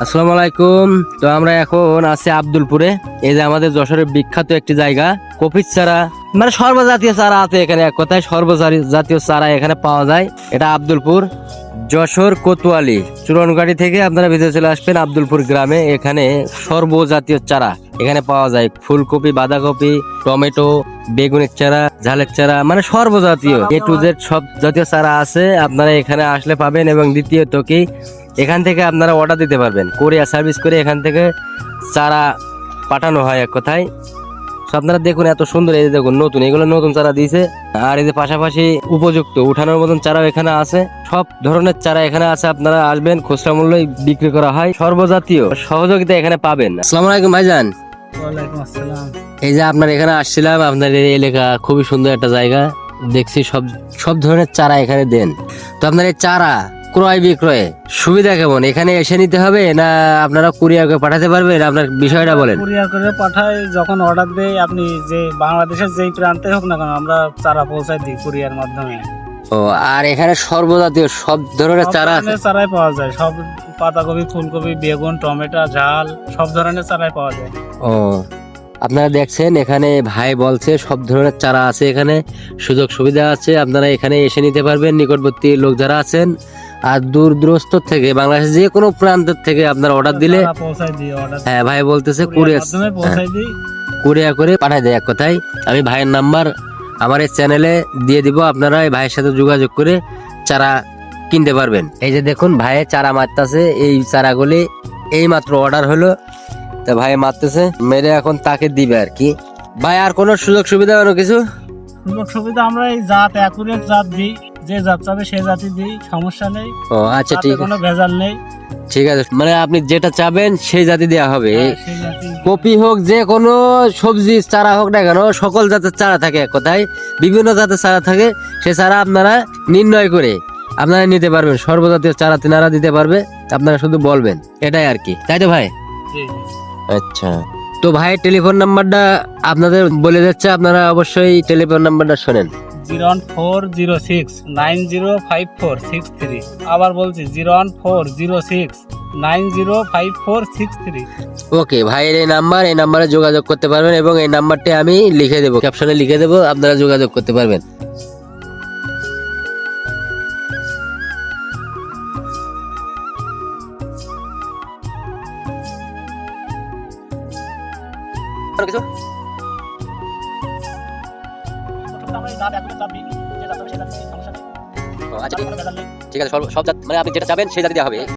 আসসালামু আলাইকুম। তো আমরা এখন আছি আব্দুলপুরে। এই যে আমাদের যশোরের বিখ্যাত একটি জায়গা, কপির চারা মানে সর্বজাতীয় চারা আছে এখানে। এক কথায় সর্বজাতীয় চারা এখানে পাওয়া যায়। এটা আব্দুলপুর, যশোর কোতোয়ালি চুরনগাড়ি থেকে আপনারা ভিতরে চলে আসবেন আব্দুলপুর গ্রামে। এখানে সর্বজাতীয় চারা এখানে পাওয়া যায়। ফুলকপি, বাঁধাকপি, টমেটো, বেগুনের চারা, ঝালের চারা, মানে সর্বজাতীয় A to Z সব জাতীয় চারা আছে। আপনারা এখানে আসলে পাবেন। এবং দ্বিতীয়ত কি, এখান থেকে আপনারা অর্ডার দিতে পারবেন, কোরিয়ার সার্ভিস করে এখান থেকে চারা পাঠানো হয় এক কথায়। তো আপনারা দেখুন এত সুন্দর, এই যে দেখুন নতুন, এগুলো নতুন চারা দিয়েছে। আর এই যে পাশাপাশি উপযুক্ত উঠানোর মতন চারাও এখানে আছে। সব ধরনের চারা এখানে আছে। আপনারা আসবেন, খুচরা মূল্যে বিক্রি করা হয়। সর্বজাতীয় সহযোগিতা এখানে পাবেন। আসসালামু আলাইকুম ভাইজান। ওয়ালাইকুম আসসালাম। এই যে আপনার এখানে আসছিলাম, আপনার এই এলাকা খুবই সুন্দর একটা জায়গা। দেখছি সব সব ধরনের চারা এখানে দেন। তো আপনার এই চারা ক্রয় বিক্রয়ে সুবিধা কেমন? এখানে এসে নিতে হবে না আপনারা কুরিয়ার করে পাঠাতে পারবেন? আপনার বিষয়টা বলেন। কুরিয়ার করে পাঠাই, যখন অর্ডার দেই আপনি যে বাংলাদেশের যেই প্রান্তে হোক না কেন আমরা চারা পৌঁছাই দিই কুরিয়ার মাধ্যমে। ও, আর এখানে সর্বজাতীয় সব ধরনের চারা আছে? চারাই পাওয়া যায়, সব পাতাকপি, ফুলকপি, বেগুন, টমেটো, ঝাল সব ধরনের চারাই পাওয়া যায়। ও, আপনারা দেখছেন এখানে ভাই বলছে সব ধরনের চারা আছে এখানে, সুযোগ সুবিধা আছে। আপনারা এখানে এসে নিতে পারবেন, নিকটবর্তী লোক যারা আছেন। আর দূর দূরস্থ থেকে বাংলাদেশের যে কোনো প্রান্তের থেকে আপনারা অর্ডার দিলে পৌঁছাই দিই অর্ডার। হ্যাঁ, ভাই বলতেছে কুরিয়ার মাধ্যমে পৌঁছাই দিই, কুরিয়ার করে পাঠাই দেয় এক কথায়। আমি ভাইয়ের নাম্বার আমার এই চ্যানেলে দিয়ে দিব, আপনারা এই ভাইয়ের সাথে যোগাযোগ করে চারা কিনতে পারবেন। এই যে দেখুন ভাইয়ের চারা মারতেছে, এই চারাগুলি এই মাত্র অর্ডার হলো। তা ভাই মারতেছে, মেরে এখন তাকে দিবে আর কি। ভাই আর কোনো সুযোগ সুবিধা কোনো কিছু? সুযোগ সুবিধা আমরা এই জাত অ্যাকুরেট জাত দিই, যে জাত চাবে সেই জাতই দিই, সমস্যা নেই। ও আচ্ছা, তাতে ঠিক কোনো ভেজাল নেই। ঠিক আছে, মানে আপনি যেটা চাবেন সেই জাতি দেওয়া হবে। সেই জাতই। কপি হোক, যে কোনো সবজি চারা হোক না কেন, সকল জাতের চারা থাকে এক কথায়। বিভিন্ন জাতের চারা থাকে, সে চারা আপনারা নির্ণয় করে আপনারা নিতে পারবেন। সর্বজাতীয় চারা তিনারা দিতে পারবে, আপনারা শুধু বলবেন, এটাই আর কি, তাই তো ভাই? জি। আচ্ছা, তো ভাইয়ের টেলিফোন নাম্বারটা আপনাদের বলে যাচ্ছে, আপনারা অবশ্যই টেলিফোন নাম্বারটা শোনেন। 01406905463। আবার বলছি 01406905463। ওকে, ভাইয়ের এই নাম্বারে যোগাযোগ করতে পারবেন। এবং এই নাম্বারটি আমি লিখে দেবো, ক্যাপশনে লিখে দেবো, আপনারা যোগাযোগ করতে পারবেন। কিছু আচ্ছা, ঠিক আছে, সব জাত মানে আপনি যেটা চাবেন সেই জাতি দেওয়া হবে।